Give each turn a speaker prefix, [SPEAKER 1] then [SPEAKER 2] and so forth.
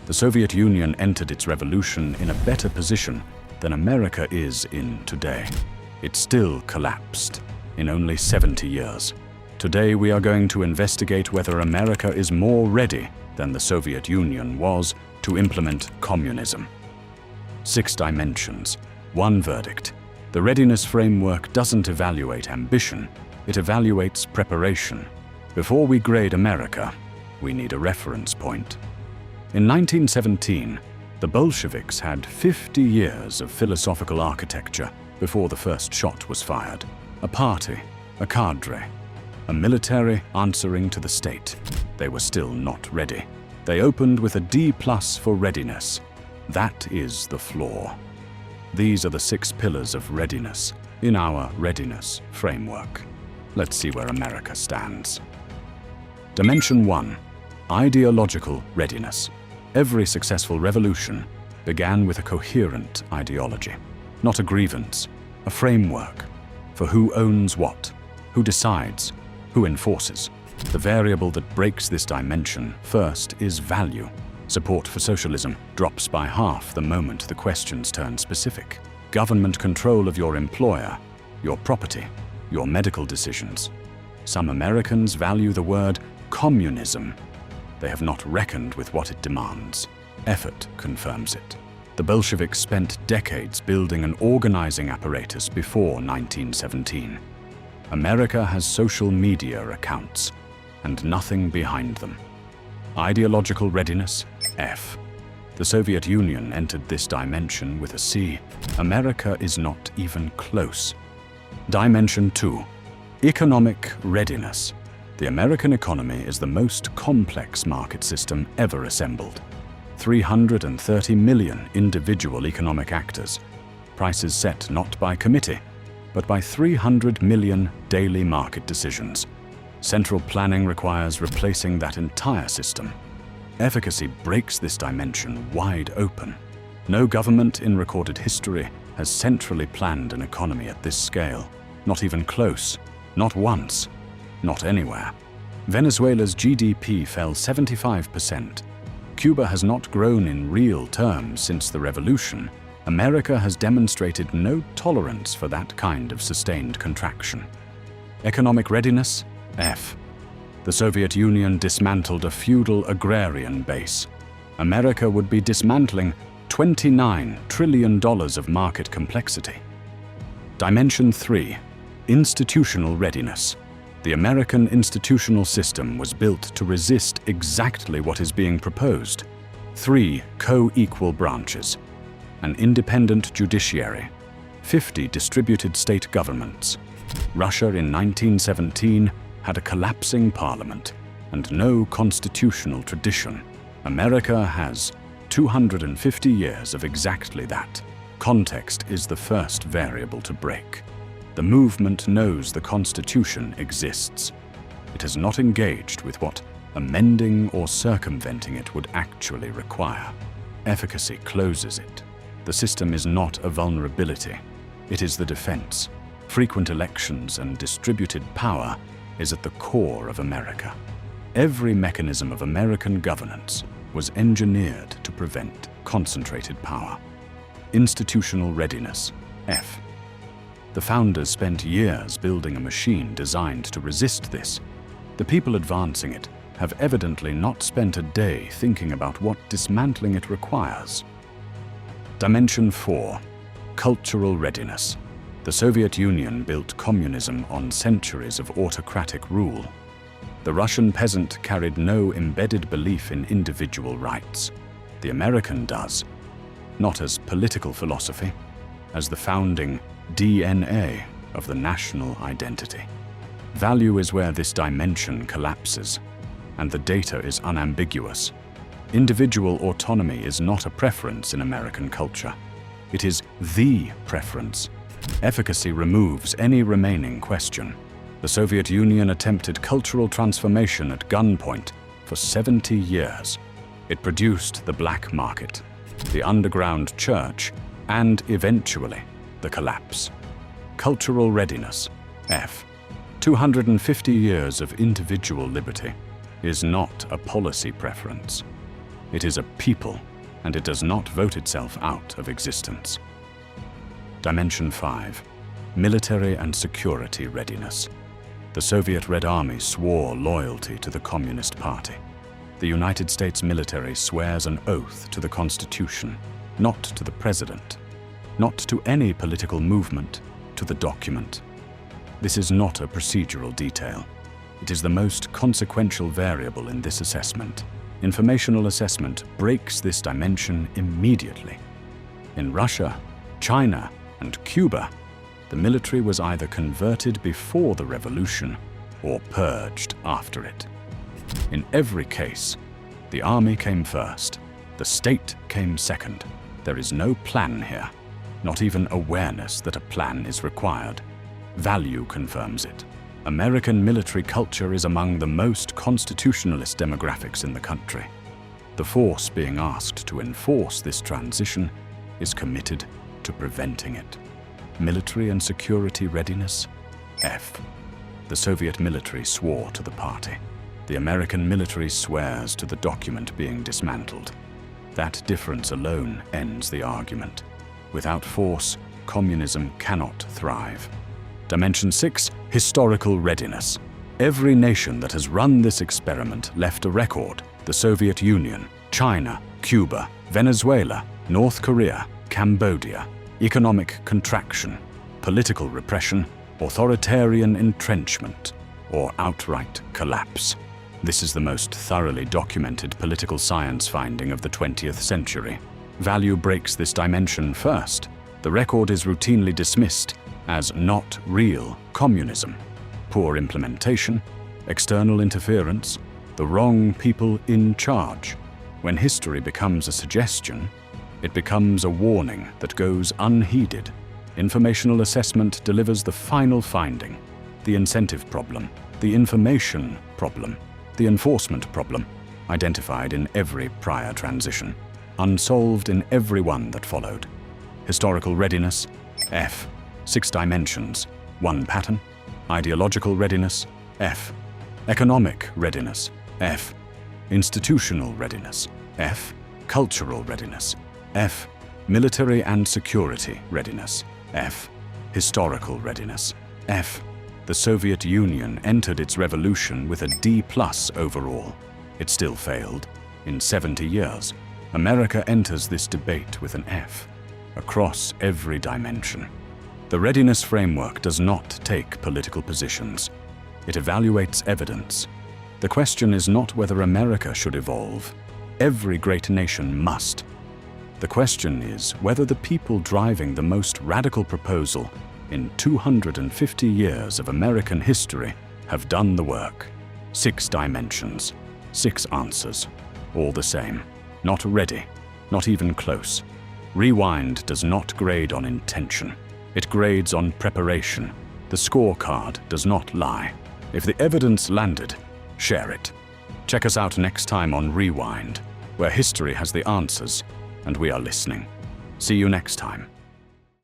[SPEAKER 1] The Soviet Union entered its revolution in a better position than America is in today. It still collapsed in only 70 years. Today we are going to investigate whether America is more ready than the Soviet Union was to implement communism. 6 dimensions, 1 verdict. The readiness framework doesn't evaluate ambition, it evaluates preparation. Before we grade America, we need a reference point. In 1917, the Bolsheviks had 50 years of philosophical architecture before the first shot was fired. A party, a cadre, a military answering to the state. They were still not ready. They opened with a D+ for readiness. That is the flaw. These are the 6 pillars of readiness in our readiness framework. Let's see where America stands. Dimension 1. Ideological readiness. Every successful revolution began with a coherent ideology, not a grievance, a framework for who owns what, who decides, who enforces. The variable that breaks this dimension first is value. Support for socialism drops by half the moment the questions turn specific. Government control of your employer, your property, your medical decisions. Some Americans value the word communism. They have not reckoned with what it demands. Effort confirms it. The Bolsheviks spent decades building an organizing apparatus before 1917. America has social media accounts and nothing behind them. Ideological readiness, F. The Soviet Union entered this dimension with a C. America is not even close. Dimension 2. Economic readiness. The American economy is the most complex market system ever assembled. 330 million individual economic actors. Prices set not by committee, but by 300 million daily market decisions. Central planning requires replacing that entire system. Efficacy breaks this dimension wide open. No government in recorded history has centrally planned an economy at this scale. Not even close. Not once. Not anywhere. Venezuela's GDP fell 75%. Cuba has not grown in real terms since the revolution. America has demonstrated no tolerance for that kind of sustained contraction. Economic readiness, F. The Soviet Union dismantled a feudal agrarian base. America would be dismantling $29 trillion of market complexity. Dimension 3. Institutional readiness. The American institutional system was built to resist exactly what is being proposed. 3 co-equal branches, an independent judiciary, 50 distributed state governments. Russia in 1917 had a collapsing parliament and no constitutional tradition. America has 250 years of exactly that. Context is the first variable to break. The movement knows the Constitution exists. It has not engaged with what amending or circumventing it would actually require. Efficacy closes it. The system is not a vulnerability. It is the defense. Frequent elections and distributed power is at the core of America. Every mechanism of American governance was engineered to prevent concentrated power. Institutional readiness, F. The founders spent years building a machine designed to resist this. The people advancing it have evidently not spent a day thinking about what dismantling it requires. Dimension 4. Cultural readiness. The Soviet Union built communism on centuries of autocratic rule. The Russian peasant carried no embedded belief in individual rights. The American does, not as political philosophy, as the founding DNA of the national identity. Value is where this dimension collapses, and the data is unambiguous. Individual autonomy is not a preference in American culture. It is the preference. Efficacy removes any remaining question. The Soviet Union attempted cultural transformation at gunpoint for 70 years. It produced the black market, the underground church, and eventually, the collapse. Cultural readiness, F. 250 years of individual liberty is not a policy preference. It is a people, and it does not vote itself out of existence. Dimension 5. Military and security readiness. The Soviet Red Army swore loyalty to the Communist Party. The United States military swears an oath to the Constitution, not to the President, not to any political movement, to the document. This is not a procedural detail. It is the most consequential variable in this assessment. Informational assessment breaks this dimension immediately. In Russia, China, and Cuba, the military was either converted before the revolution or purged after it. In every case, the army came first, the state came second. There is no plan here, not even awareness that a plan is required. Value confirms it. American military culture is among the most constitutionalist demographics in the country. The force being asked to enforce this transition is committed to preventing it. Military and security readiness? F. The Soviet military swore to the party. The American military swears to the document being dismantled. That difference alone ends the argument. Without force, communism cannot thrive. Dimension 6. Historical readiness. Every nation that has run this experiment left a record. The Soviet Union, China, Cuba, Venezuela, North Korea, Cambodia. Economic contraction, political repression, authoritarian entrenchment, or outright collapse. This is the most thoroughly documented political science finding of the 20th century. Value breaks this dimension first. The record is routinely dismissed as not real communism. Poor implementation, external interference, the wrong people in charge. When history becomes a suggestion, it becomes a warning that goes unheeded. Informational assessment delivers the final finding, the incentive problem, the information problem, the enforcement problem, identified in every prior transition, unsolved in every one that followed. Historical readiness, F. 6 dimensions, 1 pattern. Ideological readiness, F. Economic readiness, F. Institutional readiness, F. Cultural readiness, F. Military and security readiness, F. Historical readiness, F. The Soviet Union entered its revolution with a D+ overall. It still failed. In 70 years, America enters this debate with an F, across every dimension. The readiness framework does not take political positions. It evaluates evidence. The question is not whether America should evolve. Every great nation must. The question is whether the people driving the most radical proposal in 250 years of American history have done the work. 6 dimensions, 6 answers, all the same. Not ready, not even close. Rewind does not grade on intention. It grades on preparation. The scorecard does not lie. If the evidence landed, share it. Check us out next time on Rewind, where history has the answers and we are listening. See you next time.